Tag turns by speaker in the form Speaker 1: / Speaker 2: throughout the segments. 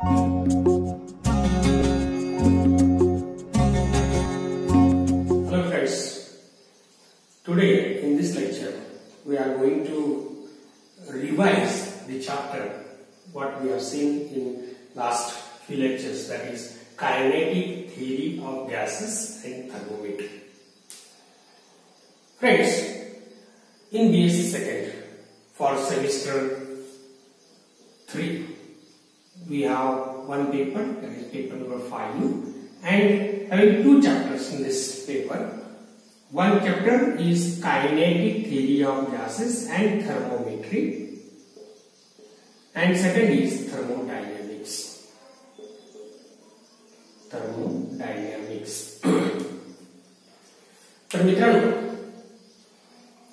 Speaker 1: Hello friends, today in this lecture we are going to revise the chapter what we have seen in last few lectures, that is kinetic theory of gases and thermometry. Friends, in BSc second for semester 3 we have one paper, that is paper number 5, and having two chapters in this paper. One chapter is kinetic theory of gases and thermometry, and second is thermodynamics. तर मित्रांनो,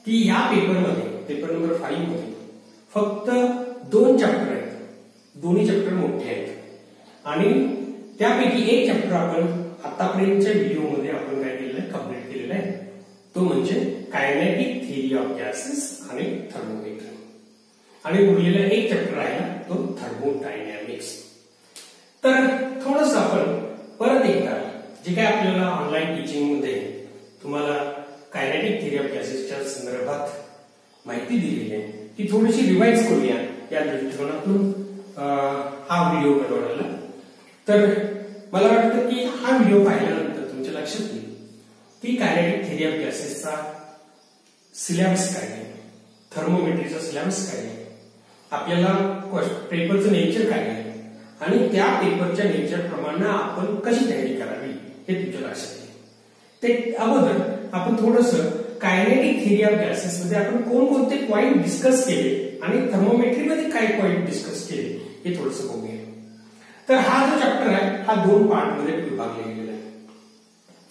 Speaker 1: की या पेपरमध्ये paper number 5 मध्ये फक्त दोन chapter आहेत, दोन्ही चॅप्टर मोठे आहेत आणि त्यापैकी एक चॅप्टर आपण आतापर्यंतच्या व्हिडिओमध्ये आपण काय केलेलं आहे, कंप्लीट केलेला आहे. तो म्हणजे कायनेटिक थिअरी ऑफ गॅसेस आणि थर्मोमीटर, आणि उरलेला एक चॅप्टर राहिला तो थर्मोडायनॅमिक्स. तर थोडंसं आपण परत एकदा जे काय आपल्याला ऑनलाईन टीचिंग मध्ये तुम्हाला कायनेटिक थिअरी ऑफ गॅसेसच्या संदर्भात माहिती दिलेली आहे ती थोडीशी रिवाइज करूया या दृष्टिकोनातून हा व्हिडिओ बनवलेला. तर मला वाटतं की हा व्हिडिओ पाहिल्यानंतर तुमच्या लक्षात येईल की कायनेटिक थिअरी ऑफ गॅसेसचा सिलेबस काय आहे, थर्मोमेट्रीचा सिलेबस काय आहे, आपल्याला पेपरचं नेचर काय आहे आणि त्या पेपरच्या नेचर प्रमाणे आपण कशी तयारी करावी हे तुमच्या लक्षात येईल. ते अगोदर आपण थोडंसं कायनेटिक थिअरी ऑफ गॅसेस मध्ये आपण कोणकोणते पॉइंट डिस्कस केले आणि थर्मोमेट्री मध्ये काय पॉइंट डिस्कस केले हे थोडंसं बघूया. तर हा जो चॅप्टर आहे हा दोन पार्ट मध्ये विभागला गेलेला आहे.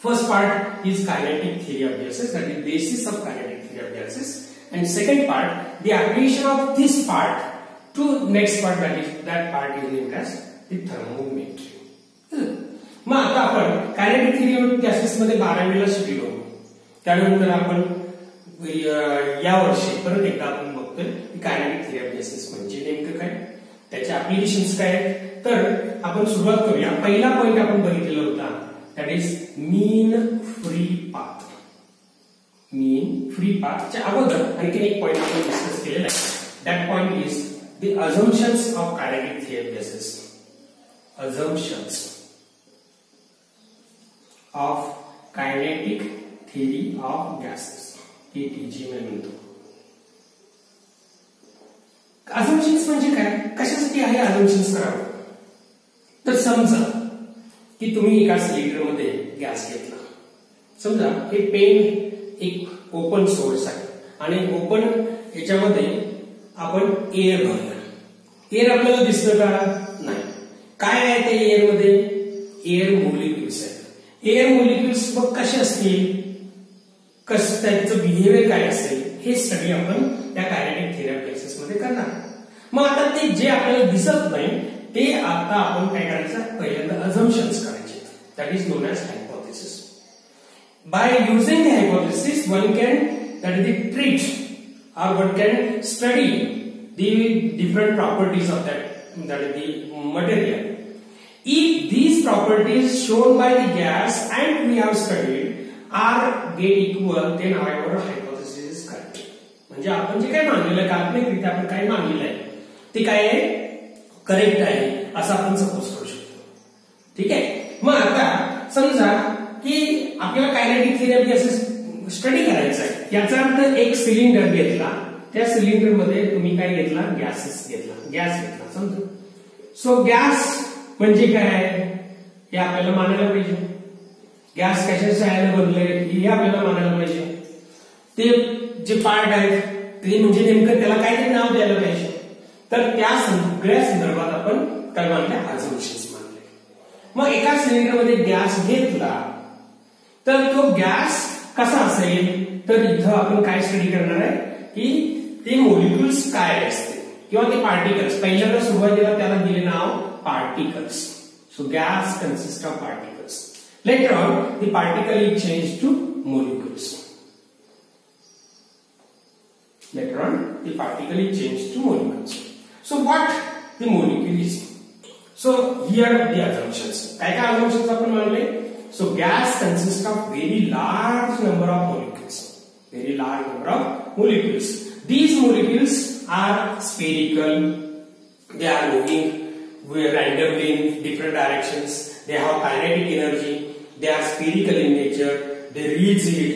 Speaker 1: First part is kinetic theory of gases, that is basis of kinetic theory of gases, and second part the application of this part to next part, that part is named as the thermometry. मग आता आपण kinetic theory of gases मध्ये 12वीला शिकलो. त्यानंतर आपण या वर्षी परत एकदा आपण बघतोय की कायनेटिक थिअरी ऑफ गॅसेस म्हणजे नेमकं काय, त्याचे ऍप्लिकेशन्स काय आहेत. तर आपण सुरुवात करूया. पहिला पॉइंट आपण बघितलेला होता, that is mean free path. Mean free पाथच्या अगोदर आणखी एक पॉइंट आपण डिस्कस केलेला आहे. That point is the assumptions of kinetic theory of gases. Assumptions of kinetic theory of gases, KTG मी म्हणतो. अझम्पशन्स म्हणजे काय, कशासाठी आहे अझम्पशन्स करावं. तर समजा की तुम्ही एका सिलेंडर मध्ये गॅस घेतला. समजा हे पेन एक ओपन सोर्स आहे आणि ओपन याच्यामध्ये आपण एअर भरलं. एअर आपल्याला दिसतं का, नाही. काय आहे ते एअर मध्ये, एअर मोलिक्युल्स आहेत. एअर मोलिक्युल्स मग कसे असतील, कसं त्याचं बिहेवियर काय असेल हे सगळे आपण त्या कायनेटिक थिअरी ऑफ गॅसेस मध्ये करणार. मग आता ते जे आपल्याला दिसत नाही ते आता आपण काय करायचं, पहिल्यांदा अझम्पशन्स करायचे. That is known as hypothesis. By using the hypothesis, one can treat or one can study the different properties of that is the material. If these properties shown by the gas and we have studied are get equal, then our hypothesis is correct. म्हणजे आपण जे काय मानलेलं, काल्पनिकरित्या आपण काय मानलेलं आहे ते काय आहे, करेक्ट आहे असं आपण सपोज करू शकतो. ठीक आहे. मग आता समजा की आपल्याला kinetic theory of gases study करायचं आहे. याचा अर्थ एक सिलेंडर घेतला, त्या सिलेंडर मध्ये तुम्ही काय घेतला, गॅसेस घेतला, गॅस घेतला समजा. सो गॅस म्हणजे काय हे आपल्याला मानायला पाहिजे. गॅस कशा सहाय्याने बनले हे आपल्याला मानायला पाहिजे. ते जे पार्ट आहेत ते म्हणजे नेमकं त्याला काहीतरी नाव द्यायला पाहिजे. तर त्या सगळ्या संदर्भात आपण काय मानले, अझम्पशन्स मानले. मग एका सिलेंडर मध्ये गॅस घेतला तर तो गॅस कसा असेल, तर इथं आपण काय स्टडी करणार आहे की ते मोलिक्युल्स काय असते किंवा ते पार्टिकल्स. पहिल्यांदा सुरुवातीला त्याला दिले नाव particles. So gas consist of particles. Later on the particle is change to molecules. Later on, the particle is changed to molecules. So what the molecule is? So here the assumptions. काय काय assumptions आपण मांडले? So gas consists of very large number of molecules. Very large number of molecules. These molecules are spherical. They are moving randomly in different directions. They have kinetic energy. They are spherical in nature. They rigid.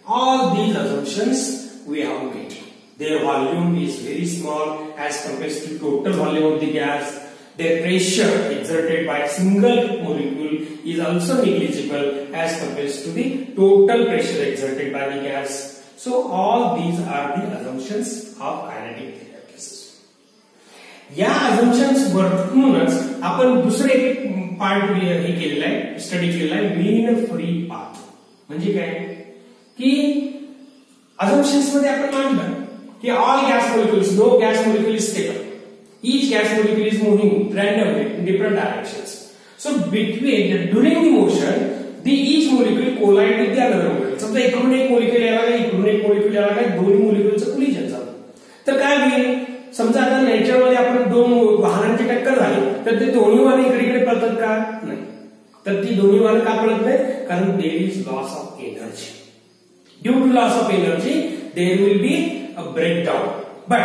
Speaker 1: All these assumptions we have made. Their volume is very small as compared to total volume of the gas. Their pressure exerted by a single molecule is also negligible as compared to the total pressure exerted by the gas. So all these are the assumptions of kinetic theory. या assumptions वरतूनच आपण दुसरे part हे केलेला आहे, study केलेला आहे, मीन free path. म्हणजे काय की assumptions मध्ये आपण मांडलं की all gas molecules, no gas molecule is stable. Each gas molecule is moving randomly in different directions. So during the motion, each molecule collide with the other molecule. समजा इकडून एक मोलिक्यूल यायला लागला, इकडून एक मोलिक्यूल यायला लागला, दोन्ही मोलिक्यूलचं कोलिजन झालं. तर काय होईल? समजा आता नेचरमध्ये आपण दोन वाहनांची टक्कर झाली तर ते दोन्ही वाहन इकडे पळतात का? नाही. तर ती दोन्ही वाहन का पळत नाही? कारण there is loss of energy. Due to loss of energy there will be a breakdown. But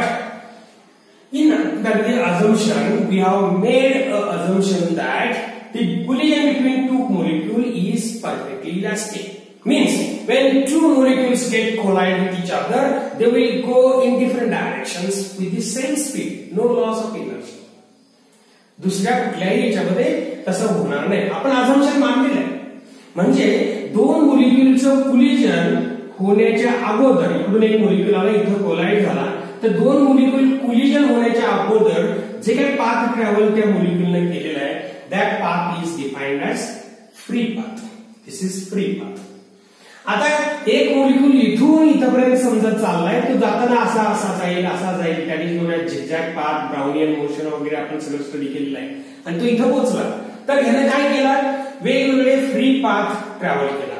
Speaker 1: in the assumption we have made an assumption that the collision between two molecules is perfectly elastic. Means when two molecules get collide with each other, they will go in different directions with the same speed, no loss of energy. दुसऱ्या कुठल्याही याच्यामध्ये तसं होणार नाही. आपण assumption मानलेलं आहे. म्हणजे दोन मोलिक्युलचं कोलिजन होण्याच्या अगोदर इकडून एक मोलिक्यूल आला, इथं कोलाइड झाला, तर दोन मोलिक्यूल कोलिजन होण्याच्या अगोदर जे काही पाथ ट्रॅव्हल त्या मोलिक्यूलने केलेला आहे, that path is defined as free path. This is free path. आता एक मोलिक्यूल इथून इथपर्यंत समजा चाललाय, तो जाताना असा जाईल, that is known as zigzag path, Brownian motion वगैरे आपण सगळं स्टडी केलेलं आहे. आणि तो इथं पोहोचला तर ह्याने काय केलं? वेगवेगळे फ्री पाथ ट्रॅव्हल केला,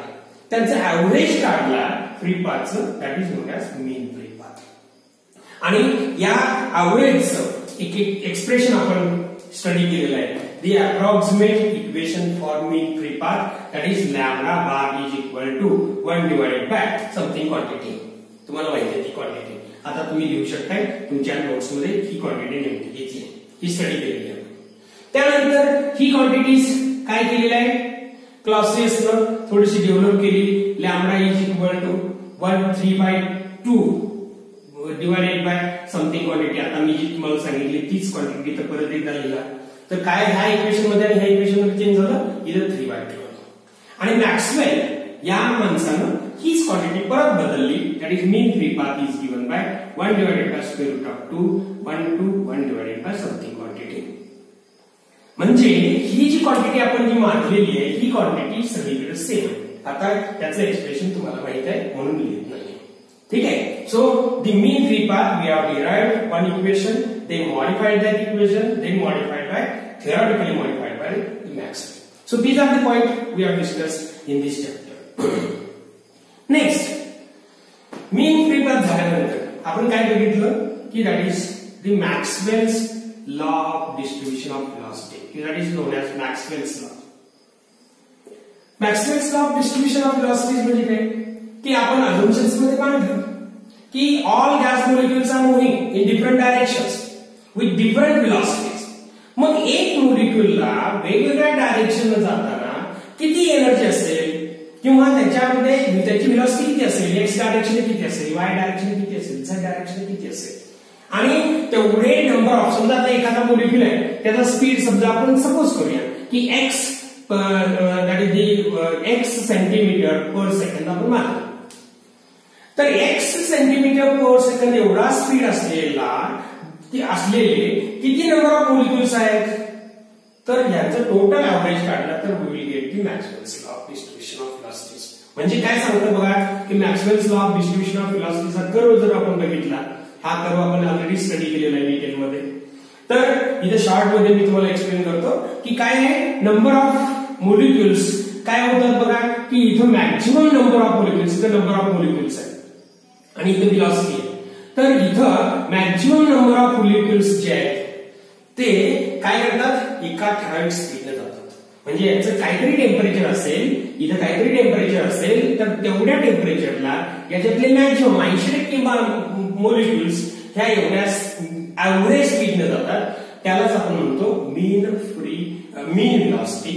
Speaker 1: त्यांचा ऍव्हरेज काढला फ्री पाथचं, that is known as mean free path. आणि या ऍव्हरेजचं एक एक्सप्रेशन आपण स्टडी केलेलं आहे. The approximate equation for mean free path, that is lambda bar is equal to 1 divided by something quantity. तुम्हाला माहिती आहे ती क्वांटिटी. आता तुम्ही लिहू शकताय तुमच्या नोट्स मध्ये ही क्वांटिटी नेमकी घ्यायची आहे, ही स्टडी केलेली आहे. त्यानंतर ही क्वांटिटीज काय केलेली आहे? क्लासेसनं थोडीशी डेव्हलप केली. Lambda is equal to 1/3/2 divided by something quantity. आता मी जी तुम्हाला सांगितली तीच क्वांटिटी तर परत एकदा लिहिला. तर काय ह्या इक्वेशन मध्ये आणि ह्या इक्वेशन मध्ये चेंज झालं, इथं 3/2. आणि मॅक्सवेल या माणसानं हीच क्वांटिटी परत बदलली, that is mean free path is given by 1 divided by square root of 2 1 to 1 divided by something quantity. म्हणजे ही जी क्वांटिटी आपण जी मांडलेली आहे ही क्वांटिटी सगळीकडे सेम आहे. आता त्याचं एक्सप्रेशन तुम्हाला माहित आहे म्हणून लिहित नाही. ठीक आहे. So the mean free path we have derived one equation, then modified that equation, then modified by theoretically modified by the Maxwell. So these are the points we have discussed in this chapter. Next, mean free path झाल्यानंतर आपण काय बघितलं की that is the Maxwell's law of distribution of velocity. That is known as Maxwell's law. Maxwell's law of distribution of velocities म्हणजे काय की आपण assumptions मध्ये मांडलं की all gas molecules are moving in different directions with different velocities. मग एक मोलिक्यूलला वेगवेगळ्या डायरेक्शनला जाताना किती एनर्जी असेल किंवा त्याच्यामध्ये त्याची व्हेलॉसिटी किती असेल, एक्स डायरेक्शन किती असेल, वाय डायरेक्शन किती असेल, झेड डायरेक्शन किती असेल, आणि तेवढे नंबर ऑफ समजा आता एखादा मोलिक्यूल आहे त्याचा स्पीड समजा आपण सपोज करूया की x that is the x centimetre per second आपण मानतो. तर एक्स सेंटीमीटर पर सेकंड एवढा स्पीड असलेले किती नंबर ऑफ मोलिक्युल्स आहेत, तर याचं टोटल ऍव्हरेज काढलं तर we will get the Maxwell's law of distribution of velocities. म्हणजे काय सांगतं बघा की Maxwell's law of distribution of व्हेलॉसिटीचा कर्व जर आपण बघितला, हा कर्व आपण ऑलरेडी स्टडी केलेला आहे डिटेलमध्ये. तर इथे शॉर्ट मध्ये मी तुम्हाला एक्सप्लेन करतो की काय आहे नंबर ऑफ मोलिक्युल्स काय होतात बघा की इथं मॅक्झिमम नंबर ऑफ मोलिक्युल्स, इथं नंबर ऑफ मोलिक्युल्स आहे आणि इथं व्हेलॉसिटी आहे. तर इथं मॅक्झिमम नंबर ऑफ मोलिक्युल्स जे आहेत ते काय करतात, एका एका ठराविक स्पीडने जातात. म्हणजे याचं काहीतरी टेम्परेचर असेल, इथं काहीतरी टेम्परेचर असेल, तर तेवढ्या टेम्परेचरला याच्यातले मॅक्झिमम 80% मॉलिक्युल्स ह्या एवढ्या ऍव्हरेज स्पीडने जातात. त्यालाच आपण म्हणतो mean velocity.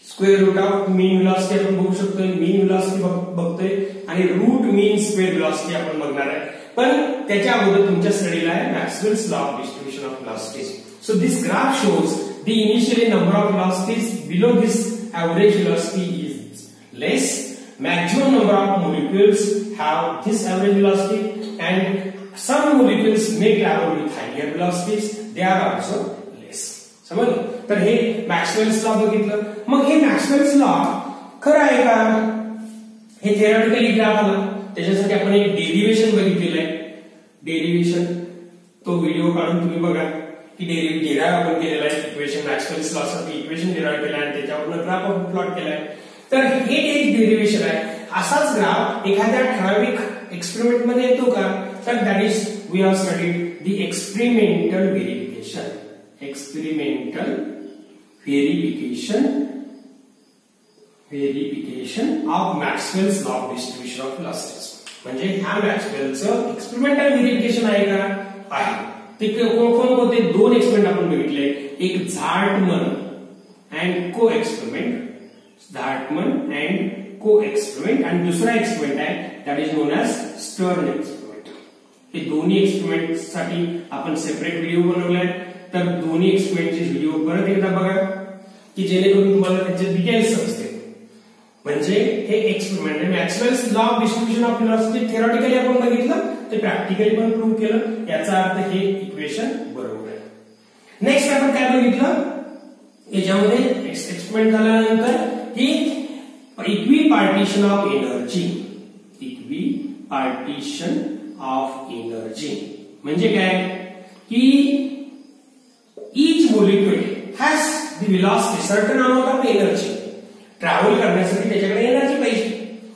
Speaker 1: Square root of mean velocity आपण बघू शकतोय, मीन व्हेलॉसिटी बघतोय आणि रूट मीन स्क्वेअर व्हेलॉसिटी आपण बघणार आहे. पण त्याच्या अगोदर तुमच्या स्टडीला आहे Maxwell's law of distribution of velocities. So this graph shows the initially number of velocities below this average velocity is less. Maximum number of molecules have this average velocity and some molecules may travel with higher velocities. They are also less. समजलं? तर हे Maxwell's law बघितलं. मग हे Maxwell's law खरं आहे का? हे थिअरॉटिकली ग्राफ आला. त्याच्यासाठी आपण एक डेरिव्हेशन बघितलेलं आहे. डेरिव्हेशन तो व्हिडिओ काढून तुम्ही बघा की डेराइव्ह आपण केलेला आहे. इक्वेशन मॅक्सवेल्स लॉ साठी इक्वेशन डेराइव्ह केला आणि त्याच्यावरून ग्राफ आपण प्लॉट केलाय. तर हे एक डेरिव्हेशन आहे. असाच ग्राफ एखाद्या ठराविक एक्सपेरिमेंट मध्ये येतो का? तर that is we have studied the experimental verification. Experimental verification of Maxwell's law of distribution of velocities. म्हणजे ह्या मॅक्सवेलचं एक्सपेरिमेंटल व्हेरिफिकेशन आहे का? आहे. ते कोणते दोन एक्सपेरिमेंट आपण बघितले. एक Zartman and Ko experiment, Zartman and Ko experiment, आणि दुसरा एक्सपेरिमेंट आहे that is known as Stern experiment. हे दोन्ही एक्सपेरिमेंट साठी आपण सेपरेट व्हिडिओ बनवलाय. तर दोन्ही एक्सपेरिमेंटचे व्हिडिओ परत एकदा बघा की जेणेकरून तुम्हाला त्याचे डिटेल्स समजतील. म्हणजे हे experiment Maxwell's law of distribution of velocity theoretically आपण बघितलं, ते प्रॅक्टिकली पण प्रूव्ह केलं. याचा अर्थ हे इक्वेशन बरोबर आहे. नेक्स्ट आपण काय बघितलं याच्यामध्ये एक्सपेरिमेंट झाल्यानंतर की इक्विपार्टिशन ऑफ एनर्जी. इक्विपार्टिशन ऑफ एनर्जी म्हणजे काय की each molecule has the velocity, certain amount of energy. Travel करण्यासाठी त्याच्याकडे एनर्जी पाहिजे.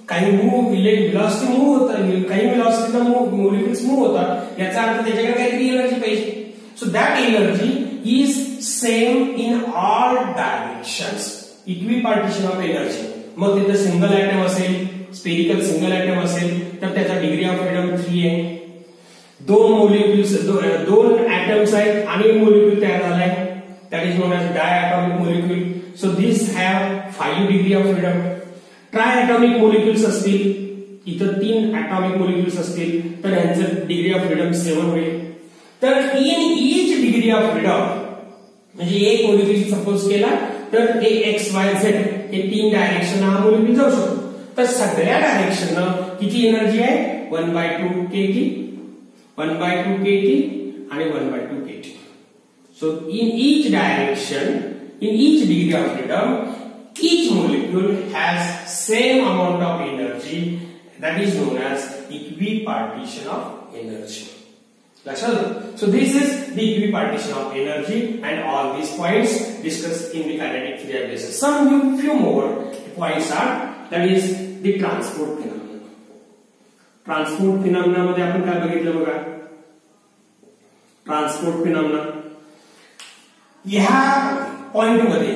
Speaker 1: काही व्हेलॉसिटी मूव्ह होतात, काही व्हेलॉसिटीला मॉलिक्युल्स मूव्ह होतात. याचा अर्थ त्याच्याकडे काहीतरी एनर्जी पाहिजे. So that energy is same in all directions. Equipartition of energy. मग तिथे सिंगल ऍटम असेल, स्पेरिकल सिंगल ऍटम असेल तर त्याचा डिग्री ऑफ फ्रीडम 3 आहे. दोन मॉलिक्युल्स, दोन ऍटम्स आहेत आणि एक मॉलिक्युल तयार झालाय, that is known as diatomic molecule. So this have 5 degree of freedom. Triatomic molecules असतील, इथं 3 ऍटॉमिक मॉलिक्युल्स असतील तर यांचं डिग्री ऑफ फ्रीडम 7 होईल. तर in each degree of freedom म्हणजे एक मॉलिक्युल सपोज केला तर हे एक्स वाय झेड हे 3 डायरेक्शन हा मॉलिक्युल जाऊ शकतो. तर सगळ्या डायरेक्शन किती एनर्जी आहे? 1/2 kT, 1/2 kT आणि 1/2 kT. So in each direction, in each degree of freedom, each molecule has same amount of energy. That is known as equipartition of energy. So this is the equipartition of energy, and all these points discussed in the kinetic theory basis. Few more points are, that is the transport phenomena. Transport phenomena मध्ये आपण काय बघितलं बघा. Transport phenomena ह्या point मध्ये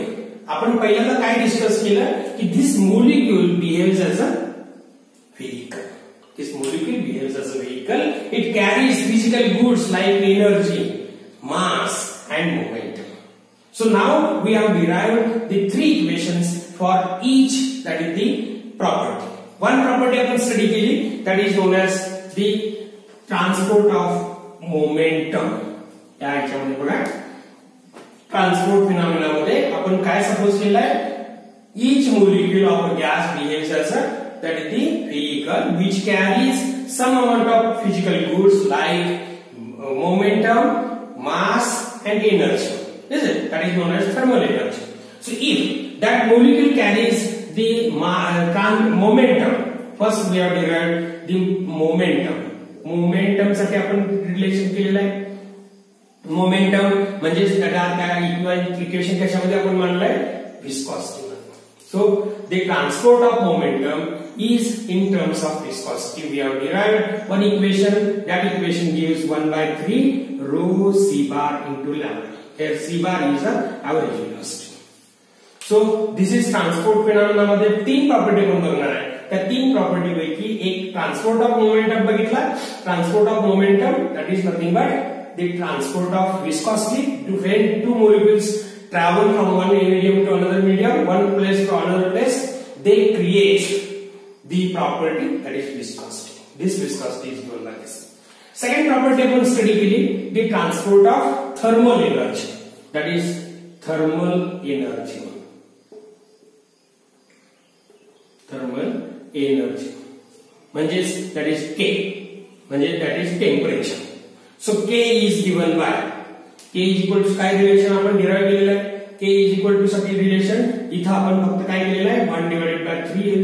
Speaker 1: आपण पहिल्यांदा काय डिस्कस केलं की this molecule behaves as a vehicle. This molecule behaves as a vehicle. It carries physical goods like energy, mass and momentum. So now we have derived the 3 equations for each, that is the property. One property आपण study केली, that is known as the transport of momentum. या ह्याच्यामध्ये बघा transport phenomena मध्ये आपण काय suppose केलंय, each molecule of a gas behaves as a, that is the vehicle which carries some amount of physical goods like momentum, mass and energy. Is it? That is known as thermal energy. So if that molecule carries the momentum, first we have derived the momentum. Momentum साठी आपण relation केलेलं आहे. Momentum म्हणजे equation कशामध्ये आपण मांडलंय? Viscosity मध्ये. So the transport of momentum is in terms of viscosity. We have derived one equation. That equation gives 1/3 rho c bar into lambda. Here C bar is the average velocity. So this is transport phenomena मध्ये तीन property आपण बघणार आहे. त्या तीन property पैकी एक transport of momentum बघितला. Transport of momentum that is nothing but the transport of viscosity. When two molecules travel from one medium to another medium, one place to another place, they create the property that is viscosity. This viscosity is given like this. Second property आपण study केली, the transport of thermal energy, that is thermal energy. Thermal energy म्हणजेच that is K, म्हणजे that is temperature. So K is given by K is equal to काय relation आपण derive केलेलं आहे. K is equal to साठी relation इथं आपण फक्त काय केलेलं आहे 1 divided by 3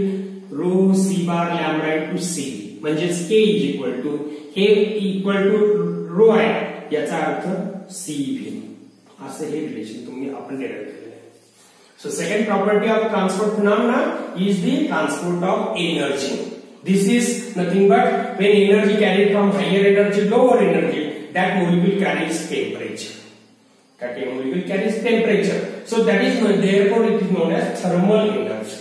Speaker 1: rho C bar lambda into C म्हणजेच K is equal to हे equal to rho आहे याचा अर्थ CV असं हे रिलेशन तुम्ही आपण डिराइव केलेलं आहे. So second property of transport phenomena is the transport of energy. This is nothing but when energy carried from higher energy to lower energy, that molecule carries temperature. That molecule carries temperature. So that is therefore it is known as thermal energy.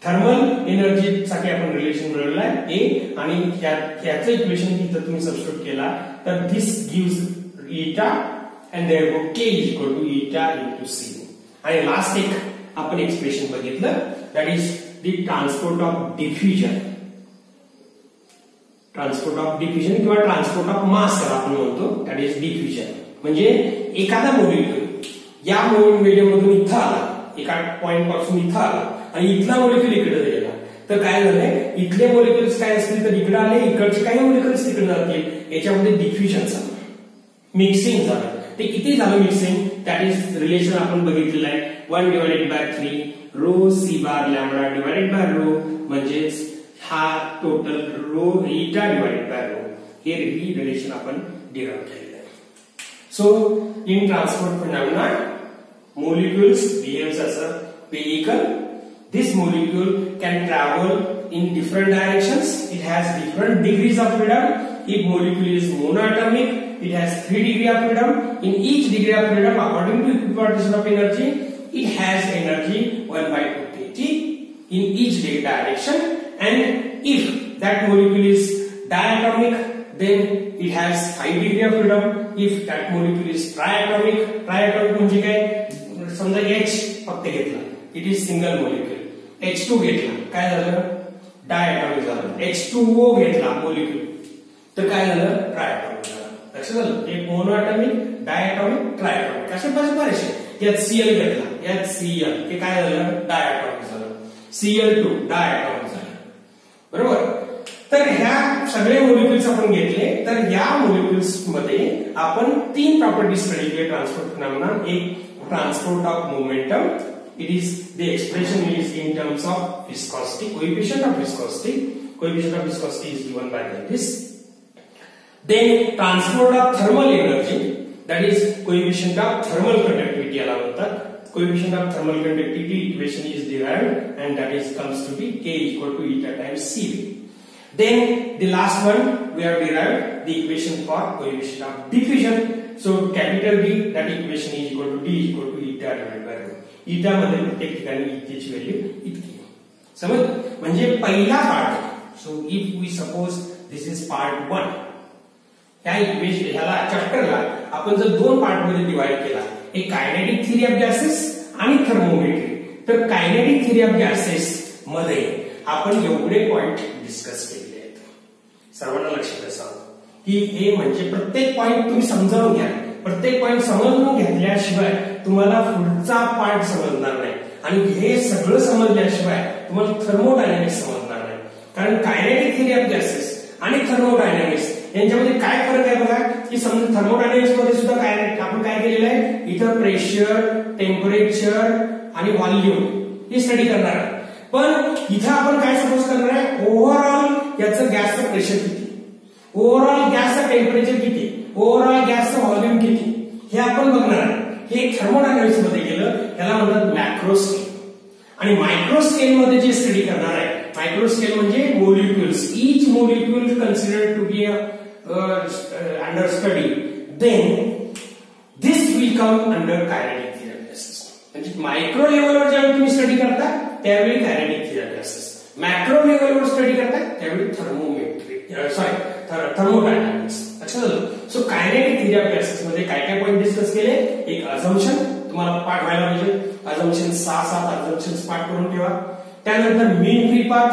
Speaker 1: Thermal energy साठी आपण relation मिळवलं आहे A आणि याचं equation इथं तुम्ही substitute केला तर this gives eta and therefore K is equal to eta into C. आणि लास्ट एक आपण एक्सप्रेशन बघितलं that is the transport of diffusion. Transport of diffusion किंवा ट्रान्सपोर्ट ऑफ मास आपण म्हणतो दॅट इज डिफ्युजन. म्हणजे एखादा मोलिक्यूल या मीडियम मधून इथं आला, एका पॉइंट पासून इथं आला आणि इथला मोलिक्यूल इकडे गेला तर काय झालंय इथले मोलिक्युल्स काय असतील तर इकडे आले, इकडचे काही मोलिक्युल्स तिकडे जातील. याच्यामध्ये डिफ्युजन झालं, मिक्सिंग झालं. ते किती झालं मिक्सिंग दॅट इज रिलेशन आपण बघितलेलं आहे 1 divided by 3 rho C bar lambda divided by rho म्हणजेच हा total rho eta divided by rho हे रिलेशन आपण डिराइव केलेलं आहे. So in transport phenomena molecules behaves as a vehicle. This molecule can travel in different directions. It has different degrees of freedom. If molecule is monoatomic, it has 3 degrees of freedom. In each degree of freedom, according to equipartition of energy, it has energy 1/2 kT in each direction. And if that molecule is diatomic, then it has 5 degrees of freedom. If that molecule is triatomic, triatomic म्हणजे काय समजा H फक्त घेतला, it is single molecule. H2 घेतला काय झालं diatomic झालं. H2O घेतला मोलिक्यूल तर काय झालं ट्रायटॉमिक झालं. लक्षात आलं एक मोनोएटॉमिक, डायटॉमिक, ट्रायटॉमिक असे बरेचसे. यात Cl घेतला, यात Cl हे काय झालं डायटॉमिक झालं. Cl2 डायटॉमिक झालं. बरोबर. तर ह्या सगळे मोलिक्युल्स आपण घेतले तर या मोलिक्युल्स मध्ये आपण तीन प्रॉपर्टी स्टडी केली ट्रान्सपोर्ट फिनॉमिना. एक transport of momentum, it is the expression is in terms of viscosity, coefficient of viscosity. Coefficient of viscosity is given by this. Then transport of thermal energy, that is coefficient of thermal conductivity याला म्हणतात. Coefficient of thermal conductivity equation is derived and that is comes to be K equal to eta times Cv. Then the last one we have derived the equation for coefficient of diffusion. So capital D, that equation is equal to D equal to eta divided by rho. eta मध्ये प्रत्येक ठिकाणी इतकीची value इतकी. समज म्हणजे पहिला part. So if we suppose this is part 1, या equation ह्याला चॅप्टरला आपण जर दोन पार्ट मध्ये डिवाइड केला, एक कायनेटिक थिअरी ऑफ गॅसेस आणि थर्मोमेट्री. तर कायनेटिक थिअरी ऑफ गॅसेस मध्ये आपण एवढे पॉइंट डिस्कस केले आहेत. सर्वांना लक्षात असावं की हे म्हणजे प्रत्येक पॉइंट तुम्ही समजावून घ्या. प्रत्येक पॉइंट समजून घेतल्याशिवाय तुम्हाला पुढचा पार्ट समजणार नाही आणि हे सगळं समजल्याशिवाय तुम्हाला थर्मोडायनामिक्स समजणार नाही. कारण कायनेटिक थिअरी ऑफ गॅसेस आणि थर्मोडायनामिक्स यांच्यामध्ये काय फरक आहे बघा की समजा थर्मोडायनामिक्स मध्ये सुद्धा काय आपण काय केलेलं आहे इथं प्रेशर, टेम्परेचर आणि व्हॉल्यूम हे स्टडी करणार आहे. पण इथं आपण काय सपोज करणार आहे ओव्हरऑल याचं गॅसचं प्रेशर किती, ओव्हरऑल गॅसचं टेम्परेचर किती, ओव्हरऑल गॅसचं व्हॉल्यूम किती हे आपण बघणार आहे. हे थर्मोडायनामिक्स मध्ये गेलं याला म्हणतात मॅक्रो स्केल. आणि मायक्रो स्केल मध्ये जे स्टडी करणार आहे मायक्रो स्केल म्हणजे molecules, each molecule considered to be under study. Then this will come under kinetic theory of gases. म्हणजे मायक्रो लेवलवर जेव्हा तुम्ही स्टडी करता त्यावेळी kinetic theory of gases, macro लेवलवर स्टडी करता त्यावेळी थर्मोडायनामिक्स. लक्षात आलं? So kinetic theory of gases मध्ये काय काय पॉईंट डिस्कस केले? एक अझम्पशन तुम्हाला पाठ व्हायला पाहिजे, अझम्पशन 6-7 अझम्पशन्स पाठ करून ठेवा. त्यानंतर मीन फ्री पाथ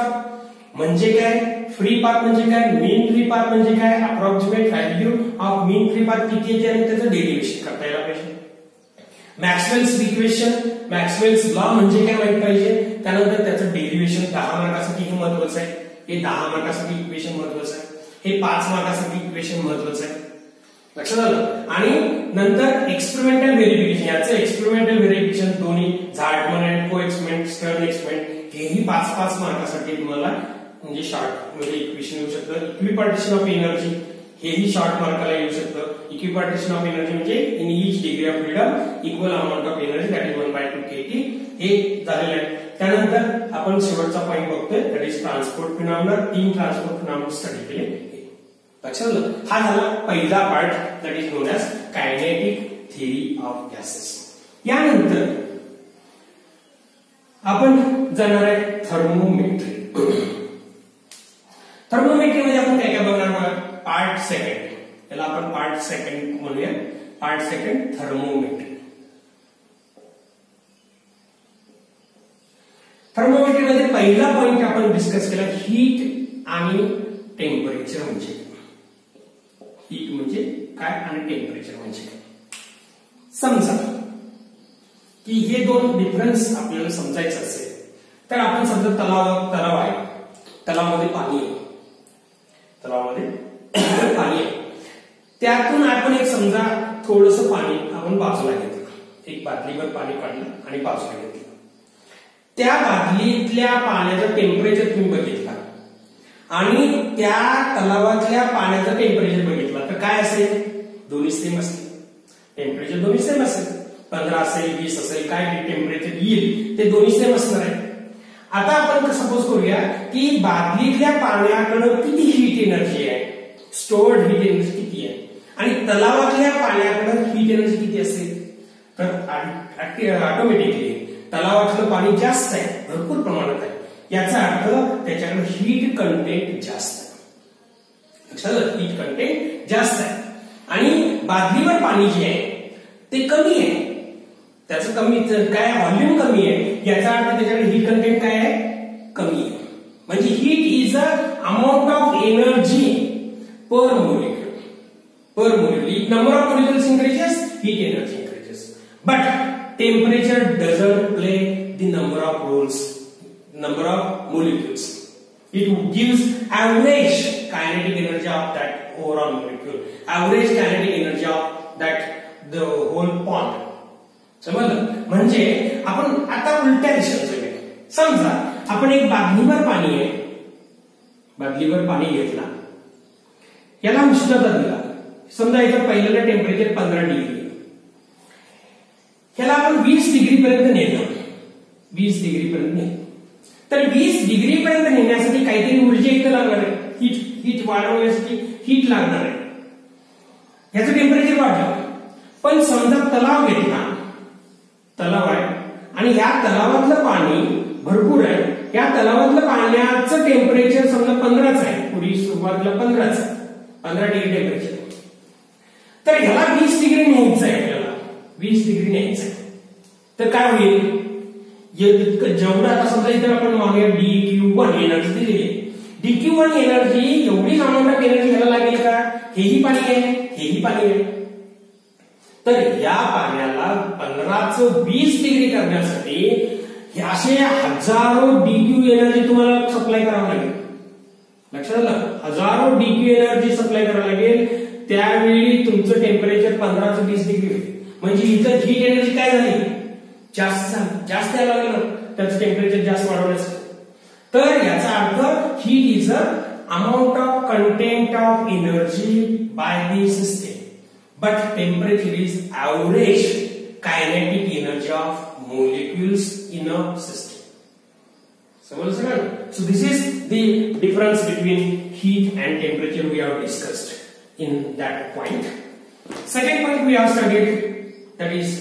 Speaker 1: म्हणजे काय, फ्री पाथ म्हणजे काय, मीन फ्री पाथ म्हणजे काय, approximate value of mean free path किती येते आणि त्याचं डेरिव्हेशन करता यायला पाहिजे. मॅक्सवेल्स इक्वेशन, मॅक्सवेल्स लॉ म्हणजे काय माहित पाहिजे. त्यानंतर त्याचं डेरिव्हेशन 10 मार्कासाठी हे महत्वाचं आहे, हे 10 मार्कासाठी इक्वेशन महत्वाचं आहे, हे 5 मार्कासाठी इक्वेशन महत्वाचं आहे. लक्षात आलं? आणि नंतर एक्सपेरिमेंटल व्हेरिफिकेशन, याचं एक्सपेरिमेंटल व्हेरिफिकेशन दोन्ही झार्टमन and Ko experiment, stern experiment हेही 5-5 मार्कासाठी तुम्हाला म्हणजे शॉर्ट मध्ये इक्वेशन येऊ शकतं. इक्विपार्टिशन ऑफ एनर्जी हेही शॉर्ट मार्काला येऊ शकतं. इक्विपार्टिशन ऑफ एनर्जी म्हणजे in each degree of freedom equal amount of energy that is 1/2 kT हे झालेलं आहे. त्यानंतर आपण शेवटचा पॉईंट बघतोय that is transport phenomena. 3 transport phenomena study केले. लक्षात आलं? हा झाला पहिला part that is known as kinetic theory of gases. यानंतर आपण जाणार आहे थर्मोमेट्री. थर्मोमेट्री मध्ये आपण काय काय बघणार बघा. पार्ट सेकंड, याला आपण पार्ट सेकंड म्हणूया. Part second thermometry. थर्मोमेट्री मध्ये पहिला पॉइंट आपण डिस्कस केला हीट आणि टेम्परेचर म्हणजे हीट म्हणजे काय आणि टेम्परेचर म्हणजे काय. समजा की हे दोन डिफरन्स आपल्याला समजायचं असेल तर आपण समजा तलाव आहे, तलावामध्ये पाणी आहे, तलावामध्ये पाणी आहे, त्यातून आपण एक समजा थोडस पाणी आपण बाजूला घेतलं, एक बादलीवर पाणी काढलं आणि बाजूला घेतलं. त्या बादलीतल्या पाण्याचं टेम्परेचर तुम्ही बघितलं आणि त्या तलावातल्या पाण्याचं टेम्परेचर बघितलं तर काय असेल? दोन्ही सेम असतील. टेम्परेचर दोन्ही सेम असेल. 15 असेल, 20 असेल, काय टेम्परेचर येईल ते दोन्ही सेम असणार आहे. आता आपण सपोज करूया की बादलीतल्या पाण्याकडे किती हीट एनर्जी आहे, स्टोर्ड हीट एनर्जी किती आहे आणि तलावातल्या पाण्याकडे हीट एनर्जी किती असेल. तर ऑटोमॅटिकली तलावातलं पाणी जास्त आहे, भरपूर प्रमाणात आहे, याचा अर्थ त्याच्याकडे हीट कंटेंट जास्त आहे. लक्षात आलं? हीट कंटेंट जास्त आहे. आणि बादलीवर पाणी जे आहे ते कमी आहे, त्याचं कमी काय व्हॉल्यूम कमी आहे, याचा अर्थ त्याच्याकडे हीट कंटेंट काय आहे? कमी आहे. म्हणजे heat is a amount of energy per molecule. Per molecule, number of molecules increases, heat energy increases. But temperature doesn't play the number of roles, number of molecules. It gives average kinetic energy of that overall molecule, average kinetic energy of that the whole pond. समजलं? म्हणजे आपण आता उलट्या दिशेने जाऊया. समजा आपण एक बादलीवर पाणी आहे, बादलीवर पाणी घेतला, याला उष्णता दिला. समजा इथं पहिल्याला टेम्परेचर 15 डिग्री, ह्याला आपण 20 डिग्री पर्यंत नेलं, 20 डिग्री पर्यंत नेलं. तर 20 डिग्री पर्यंत नेण्यासाठी काहीतरी ऊर्जा इथं लागणार आहे, हीट वाढवण्यासाठी हीट लागणार आहे, ह्याचं टेम्परेचर वाढलं. पण समजा तलाव घेतला, तलाव आहे आणि ह्या तलावातलं पाणी भरपूर आहे, या तलावातलं पाण्याचं टेम्परेचर समजा 15च आहे, पुढे सुरुवातीला 15च आहे, 15 डिग्री टेम्परेचर. तर ह्याला 20 डिग्री न्यायचं आहे, आपल्याला 20 डिग्री न्यायचं आहे. तर काय होईल? जेवढं आता समजा इथे आपण मागूया dQ1 एनर्जी दिलेली आहे, dQ1 एनर्जी एवढी अमाऊंट ऑफ एनर्जी ह्याला लागेल का? हेही पाणी आहे, हेही पाणी आहे. तर या पाण्याला 15 चं 20 डिग्री करण्यासाठी असे हजारो dQ एनर्जी तुम्हाला सप्लाय करावं लागेल. लक्षात आलं? हजारो dQ एनर्जी सप्लाय करावं लागेल. त्यावेळी तुमचं टेम्परेचर 15 चं 20 डिग्री होईल. म्हणजे इथं हीट एनर्जी काय झाली? जास्त झाली, जास्त यायला लागलं त्याचं टेम्परेचर जास्त वाढवण्यासाठी. तर याचा अर्थ heat is a amount of content of energy by the system, but temperature is average kinetic energy of molecules in a system. So this is the difference between heat and temperature we have discussed in that point. Second point we have studied that is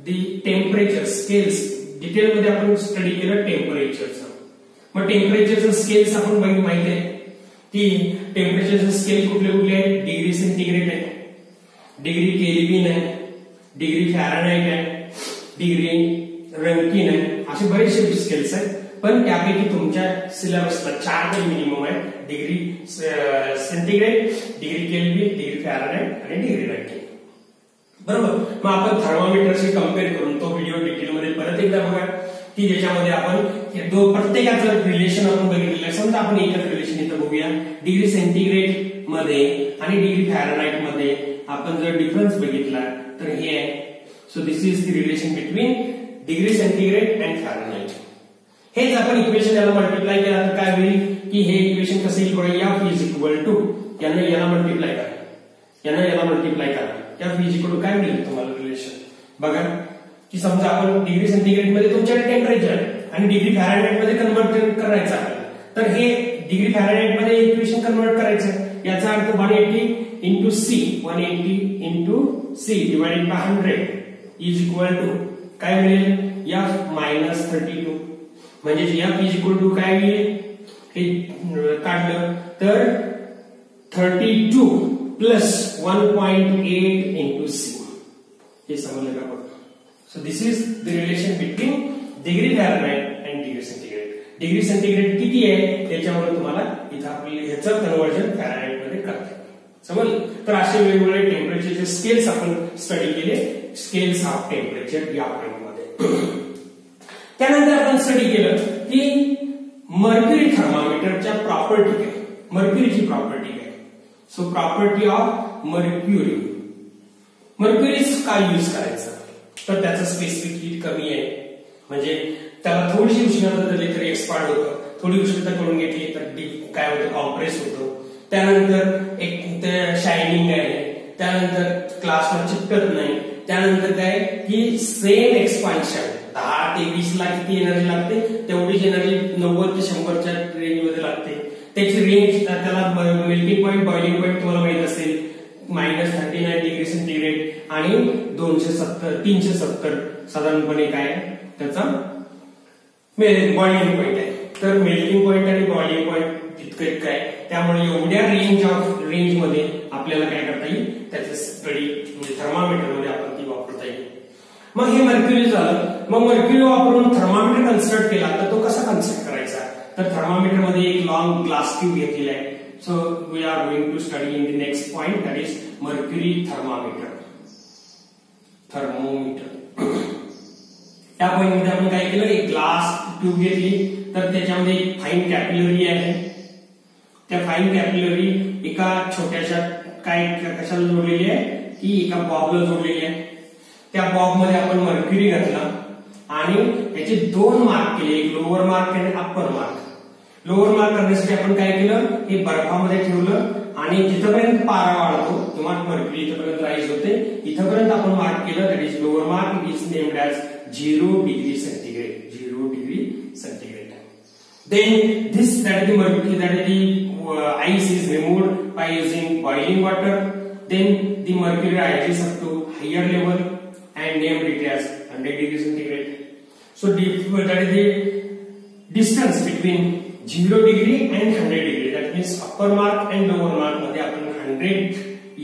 Speaker 1: the temperature scales. डिटेलमध्ये आपण study केलं टेम्परेचरचं. मग टेम्परेचरचं scales आपण माहिती आहे की टेम्परेचरचं scale कुठले कुठले आहे. डिग्री सेंटीग्रेड आहे, डिग्री केल्विन आहे, डिग्री फॅरनहाइट आहे, डिग्री रँकिन आहे. असे बरेचसे स्केल्स आहेत. पण त्यापैकी तुमच्या सिलेबसला 4 तरी मिनिमम आहे. Degree centigrade, degree kelvin, degree Fahrenheit आणि डिग्री रँकिन. बरोबर. मग आपण थर्मामीटरशी कम्पेअर करून तो व्हिडिओ डिटेलमध्ये परत एकदा बघा की ज्याच्यामध्ये आपण हे प्रत्येकाचं रिलेशन आपण बघितलेलं आहे. समजा आपण एकच रिलेशन इथं बघूया. डिग्री सेंटीग्रेड मध्ये आणि डिग्री फॅरनहाइट मध्ये आपण जर डिफरन्स बघितला तर हे आहे. So this is the relation between degree centigrade and Fahrenheit. हेच आपण इक्वेशन याला मल्टिप्लाय केला तर काय होईल की हे इक्वेशन कसं येईल बघा. F इज इक्वल टू याला मल्टिप्लाय करा, याला मल्टिप्लाय करा. F इज इक्वल टू काय मिळेल तुम्हाला रिलेशन बघा की समजा आपण डिग्री सेंटीग्रेड मध्ये तुमच्याकडे टेम्परेचर आणि डिग्री फॅरनहाइट मध्ये कन्वर्ट करायचं आपल्याला. तर हे डिग्री फॅरनहाइट मध्ये इक्वेशन कन्वर्ट करायचं. याचा अर्थ 180 into C, 180 into C divided by 100 is equal to काय मिळेल. F minus 32. म्हणजे F इज इक्वल टू काय मिळेल हे काढलं तर 32 प्लस 1.8 इंटू सी. हे समजलं का बघा. So this is the relation between degree Fahrenheit and degree centigrade. Degree centigrade किती आहे त्याच्यावर तुम्हाला इथं आपल्याला ह्याचं कन्वर्जन फॅरनहाइट मध्ये करता येईल. समजलं. तर असे वेगवेगळे टेम्परेचरचे स्केल्स आपण स्टडी केले. स्केल्स ऑफ टेम्परेचर या पॉइंटमध्ये. त्यानंतर आपण स्टडी केलं की मर्क्युरी थर्मामीटरच्या प्रॉपर्टी काय, मर्क्युरीची प्रॉपर्टी काय. So property of mercury. Mercury का यूज करायचं तर त्याचं स्पेसिफिक हीट कमी आहे. म्हणजे त्याला थोडीशी उष्णता दिली तरी एक्सपांड होतं. थोडी उष्णता करून घेतली तर काय होतं कॉम्प्रेस होतं. त्यानंतर एक शायनिंग आहे. त्यानंतर ग्लासला चिपकत नाही. त्यानंतर काय की सेम एक्सपान्शन 10 ते 20 ला किती एनर्जी लागते तेवढीच एनर्जी 90 ते 100च्या रेंज मध्ये लागते. त्याची रेंज त्याला मेल्टिंग पॉइंट बॉइलिंग पॉइंट तुम्हाला माहित असेल -39 डिग्री सेंटीग्रेड आणि 370 साधारणपणे काय त्याचा बॉइलिंग पॉइंट आहे. तर मेल्टिंग पॉइंट आणि बॉइलिंग पॉइंट तितकं काय त्यामुळे एवढ्या रेंज मध्ये आपल्याला काय करता येईल त्याचं स्टडी म्हणजे थर्मामीटर मध्ये आपण ती वापरता येईल. मग हे मर्क्युरी झालं. मग मर्क्युरी वापरून थर्मामीटर कन्स्ट्रक्ट केला तर तो कसा कन्स्ट्रक्ट करायचा तर थर्मामीटर मध्ये एक लॉंग ग्लास ट्यूब घेतलेला आहे. So we are going to study in the next point that is mercury thermometer. त्या पॉइंट मध्ये आपण काय केलं एक ग्लास ट्यूब घेतली तर त्याच्यामध्ये एक फाईन कॅपिलरी आहे. त्या फाईन कॅपिलरी एका छोट्याशा काय कशाला जोडलेली आहे की एका बॉबला जोडलेली आहे. त्या बॉब मध्ये आपण मर्क्युरी घातला आणि याचे 2 मार्क केले, एक लोअर मार्क आणि अप्पर मार्क. लोअर मार्क करण्यासाठी आपण काय केलं हे बर्फामध्ये ठेवलं आणि जिथपर्यंत पारा वाढतो किंवा मर्क्युरी इथपर्यंत राईज होते इथपर्यंत आपण मार्क केलं. That is lower mark is named as 0 degree centigrade. 0 degree centigrade. Then this that the mercury that the ice is removed by using boiling water. Then the mercury rises up to higher level and named it as 100 degree centigrade. So that is the distance between 0 degree and 100 degree. That means upper mark and lower mark मध्ये आपण 100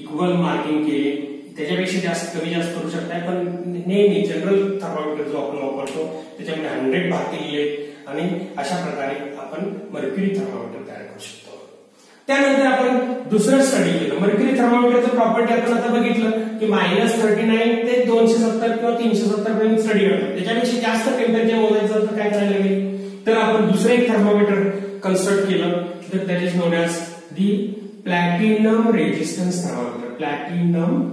Speaker 1: equal marking केले. त्याच्यापेक्षा जास्त कमी जास्त करू शकताय पण नेहमी जनरल थर्मामीटर जो आपण वापरतो त्याच्यामध्ये 100 भाग केलेले आणि अशा प्रकारे आपण मर्क्युरी थर्मामीटर तयार करू शकतो. त्यानंतर आपण दुसरं स्टडी केलं मर्क्युरी थर्मामीटरचं प्रॉपर्टी. आपण आता बघितलं की -39 ते 270 किंवा 370 पर्यंत स्टडी करतो. त्याच्यापेक्षा जास्त टेम्परेचर मोजायचं तर काय करायला लागेल तर आपण दुसरं एक थर्मामीटर कन्स्ट्रक्ट केलं तर that is known as the platinum resistance thermometer. Platinum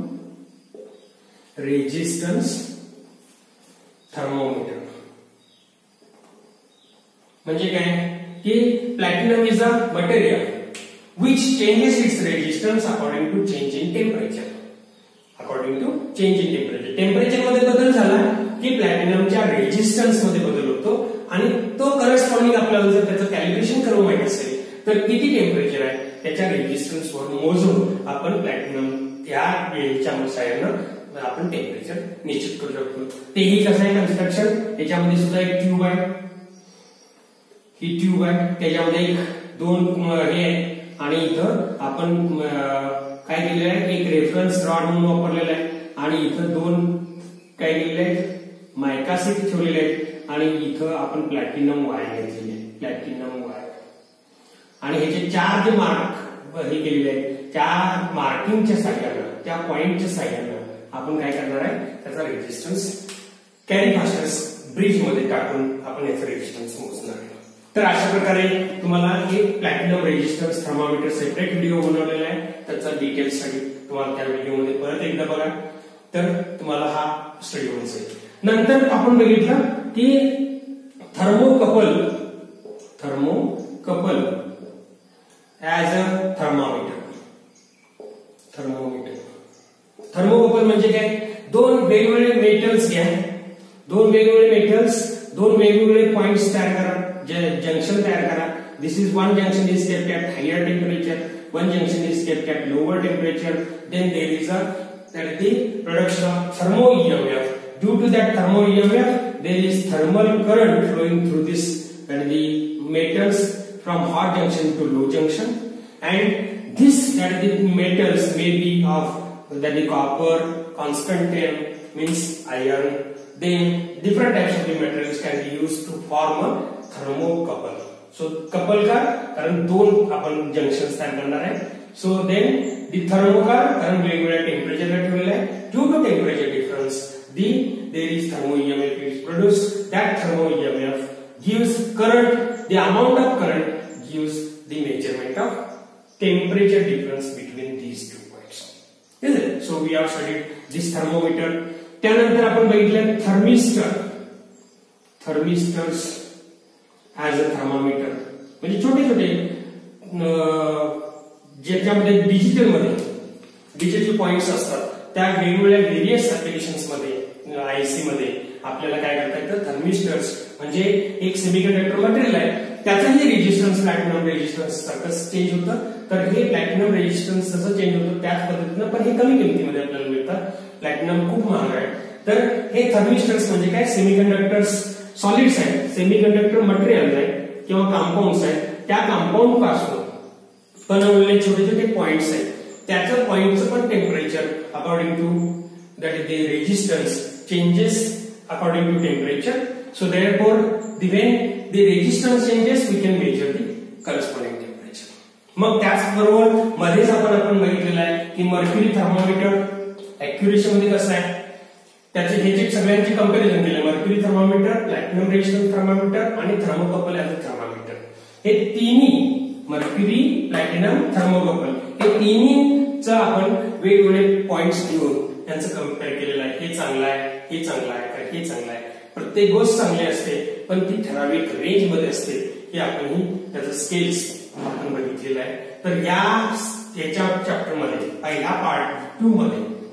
Speaker 1: resistance thermometer म्हणजे काय की platinum is a material which changes its resistance according to change in temperature. According to change in temperature. Temperature मध्ये बदल झाला की प्लॅटिनमच्या resistance मध्ये बदल होतो आणि तो करस्पॉन्डिंग आपल्याला जर त्याचं कॅलिब्रेशन करून माहित असेल तर किती टेम्परेचर आहे त्याच्या रेजिस्टन्स वर मोजून आपण प्लॅटिनम त्या वेळेच्या साह्यानं आपण टेम्परेचर निश्चित करू शकतो. तेही कसं आहे कन्स्ट्रक्शन, याच्यामध्ये सुद्धा एक ट्यूब आहे, ही ट्यूब आहे, त्याच्यामध्ये एक दोन हे आहे आणि इथं आपण काय केलेलं आहे, एक रेफरन्स रॉड म्हणून वापरलेला आहे आणि इथं दोन काय केलेले आहेत, मायका शीट ठेवलेले आहेत आणि इथं आपण प्लॅटिनम वायर घेतलेली आहे, प्लॅटिनम वायर. आणि ह्याचे 4 जे मार्क हे केलेले आहेत, त्या मार्किंगच्या साह्यानं, त्या पॉइंटच्या साह्यानं आपण काय करणार आहे, त्याचा रेजिस्टन्स कॅरी फास्टर्स ब्रिज मध्ये टाकून आपण याचा रेजिस्टन्स मोजणार आहे. तर अशा प्रकारे तुम्हाला एक platinum resistance thermometer separate video बनवलेला आहे, त्याचा डिटेल्ससाठी तुम्हाला त्या व्हिडिओमध्ये परत एकदा बघा, तर तुम्हाला हा स्टडी होऊन जाईल. नंतर आपण बघितलं की thermocouple as a thermometer. Thermocouple म्हणजे काय, दोन वेगवेगळे मेटल्स घ्या, दोन वेगवेगळे पॉइंट्स तयार करा, जंक्शन तयार करा. This is one junction is kept at higher temperature, one junction is kept at lower temperature. Then there is the production of thermo EMF. Due to that thermo EMF, there is thermal current flowing through this and the metals from hot junction to low junction. And this that the metals may be of the copper, constant means iron. Then different types of the materials can be used to form a thermocouple. So couple का कारण दोन आपण junction तयार करणार आहे. So then the thermocouple कारण वेगवेगळ्या टेम्परेचरला ठेवलेला आहे. Due to temperature difference, there is thermo EMF is produced. That thermo EMF gives current. The amount of current gives the measurement of temperature difference between these two points. Is it? So we have studied this thermometer. त्यानंतर आपण बघितलं thermistors as a thermometer, म्हणजे छोटे छोटे ज्याच्यामध्ये digital points असतात, त्या वेगवेगळ्या व्हेरियस ऍप्लिकेशन्स मध्ये आयसी मध्ये आपल्याला काय करता येतं, थर्मिस्टर्स म्हणजे एक सेमीकंडक्टर मटेरियल आहे, त्याचंही रेजिस्टन्स प्लॅटिनम रेजिस्टन्स सारखंच चेंज होतं. तर हे प्लॅटिनम रेजिस्टन्स तसं चेंज होतं त्याच पद्धतीनं, पण हे कमी किमतीमध्ये आपल्याला मिळतात. प्लॅटिनम खूप महाग आहे. तर हे थर्मिस्टर्स म्हणजे काय, सेमीकंडक्टर्स सॉलिड्स आहेत, सेमीकंडक्टर मटेरियल आहे किंवा कंपाऊंड्स आहेत, त्या कंपाऊंड पासून बनवलेले छोटे छोटे पॉइंट्स आहेत, त्याचं पॉइंटचं पण temperature according to that is the resistance changes according to temperature. So therefore when the resistance changes we can measure the corresponding temperature. मग त्याचबरोबर मध्येच आपण बघितलेलं आहे की मर्क्युरी थर्मामीटर अॅक्युरेसी मध्ये कसं आहे, त्याचे हे जे सगळ्यांची कंपॅरिझन केलं, mercury thermometer, platinum resistance thermometer आणि थर्मोकपल ऍज अ थर्मामीटर, हे तिन्ही मर्क्युरी, प्लॅटिनम, थर्मोकपल हे तिन्हीचं आपण वेगवेगळे पॉइंट्स घेऊन त्यांचं कम्पेअर केलेलं आहे. हे चांगलं आहे, हे चांगलं आहे का, हे चांगलं आहे. प्रत्येक गोष्ट चांगली असते पण ती ठराविक रेंज मध्ये असते, हे आपण त्याचं स्केल्स आपण बघितलेलं आहे. तर याच्या चॅप्टर मध्ये पहिला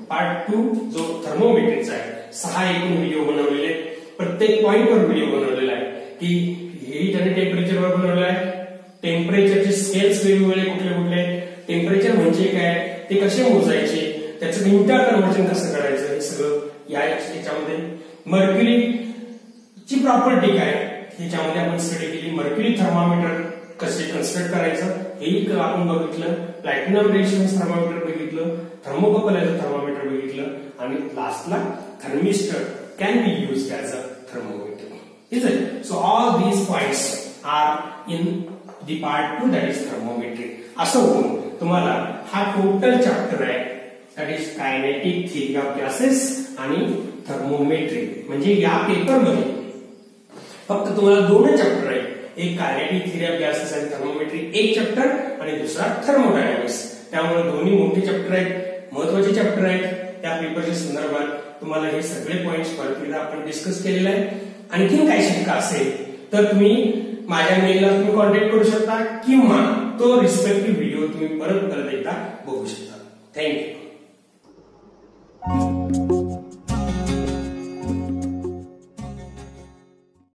Speaker 1: पार्ट 2 जो थर्मोमीटरचा आहे, 6 एकूण व्हिडिओ बनवलेले, प्रत्येक पॉइंट वर व्हिडिओ बनवलेला आहे की हीट आणि टेम्परेचर वर बनवलेला आहे. टेम्परेचरचे स्केल्स वेगवेगळे कुठले, टेम्परेचर म्हणजे काय, ते कसे मोजायचे, त्याचं न्यूटन कन्व्हर्जन कसं करायचं, हे सगळं याच्यामध्ये. मर्क्युरी ची प्रॉपर्टी काय ह्याच्यामध्ये आपण स्टडी केली. मर्क्युरी थर्मामीटर कसे कन्स्ट्रक्ट करायचं हेही आपण बघितलं. प्लॅटिनम रेजिस्टन्स थर्मामीटर बघितलं, थर्मोकपल ऍज अ थर्मामीटर बघितलं आणि लास्टला thermistor can be used as a thermometer. Is it? So all these points are in the part 2 that is thermometry. असं होऊन तुम्हाला हा टोटल चॅप्टर आहे that is kinetic theory of gases आणि thermometry. म्हणजे या पेपर मध्ये फक्त तुम्हाला 2 चॅप्टर आहेत, एक कायनेटिक थिअरी ऑफ गॅसेस आणि थर्मोमेट्री एक चॅप्टर आणि दुसरा थर्मोडायनामिक्स. त्यामुळे दोन्ही मोठे चॅप्टर आहेत, महत्वाचे चॅप्टर आहेत त्या पेपरच्या संदर्भात. तुम्हाला हे सगळे पॉइंट्स परत एकदा आपण डिस्कस केलेले आहे. आणखीन काही शंका असेल तर तुम्ही माझ्या मेलला तुम्ही कॉन्टॅक्ट करू शकता किंवा तो रिस्पेक्टिव्ह व्हिडिओ तुम्ही परत एकदा बघू शकता. थँक्यू.